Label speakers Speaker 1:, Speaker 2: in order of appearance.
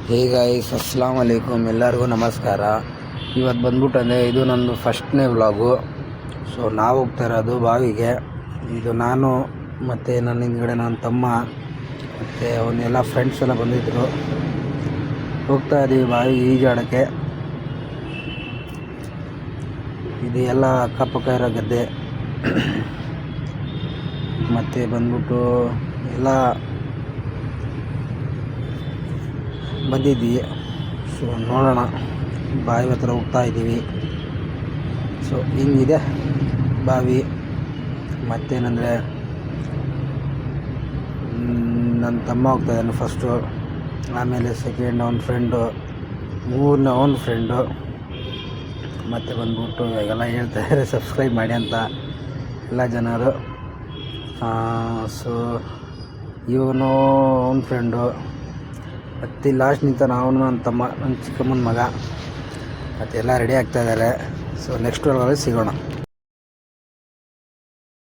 Speaker 1: Hey guys, ಅಸ್ಸಲಾಮ್ ಅಲೈಕುಮ್. ಎಲ್ಲರಿಗೂ ನಮಸ್ಕಾರ. ಇವತ್ತು ಬಂದ್ಬಿಟ್ಟು ಅಂದರೆ ಇದು ನಂದು ಫಸ್ಟ್ನೇ ವ್ಲಾಗು. ಸೊ ನಾವು ಹೋಗ್ತಾ ಇರೋದು ಬಾವಿಗೆ. ಇದು ನಾನು ಮತ್ತು ನನ್ನ ಹಿಂದ್ಗಡೆ ನನ್ನ ತಮ್ಮ ಮತ್ತು ಅವನ್ನೆಲ್ಲ ಫ್ರೆಂಡ್ಸ್ ಎಲ್ಲ ಬಂದಿದ್ದರು. ಹೋಗ್ತಾ ಇದ್ದೀವಿ ಬಾವಿಗೆ ಈಜಾಡೋಕ್ಕೆ. ಇದು ಎಲ್ಲ ಅಕ್ಕಪಕ್ಕ ಇರೋ ಗದ್ದೆ ಮತ್ತು ಬಂದ್ಬಿಟ್ಟು ಎಲ್ಲ ಬಂದಿದ್ವಿ. ಸೊ ನೋಡೋಣ, ಬಾವಿ ಹತ್ರ ಹೋಗ್ತಾ ಇದ್ದೀವಿ. ಸೊ ಹಿಂಗಿದೆ ಬಾವಿ. ಮತ್ತೇನೆಂದರೆ ನನ್ನ ತಮ್ಮ ಹೋಗ್ತಾ ಇದ್ದಾನೆ ಫಸ್ಟು, ಆಮೇಲೆ ಸೆಕೆಂಡ್ ಅವನ ಫ್ರೆಂಡು, ಮೂರನೇ ಅವನ ಫ್ರೆಂಡು. ಮತ್ತು ಬಂದ್ಬಿಟ್ಟು ಇವಾಗೆಲ್ಲ ಹೇಳ್ತಾಯಿದ್ದಾರೆ ಸಬ್ಸ್ಕ್ರೈಬ್ ಮಾಡಿ ಅಂತ ಎಲ್ಲ ಜನರು. ಸೊ ಇವನು ಅವನ ಫ್ರೆಂಡು, ಮತ್ತು ಲಾಸ್ಟ್ ನಿಂತ ಅವನು ನನ್ನ ತಮ್ಮ, ನನ್ನ ಚಿಕ್ಕಮ್ಮನ ಮಗ. ಮತ್ತು ಎಲ್ಲ ರೆಡಿ ಆಗ್ತಾಯಿದ್ದಾರೆ. ಸೊ ನೆಕ್ಸ್ಟ್ ವ್ಲಾಗಲ್ಲಿ ಸಿಗೋಣ.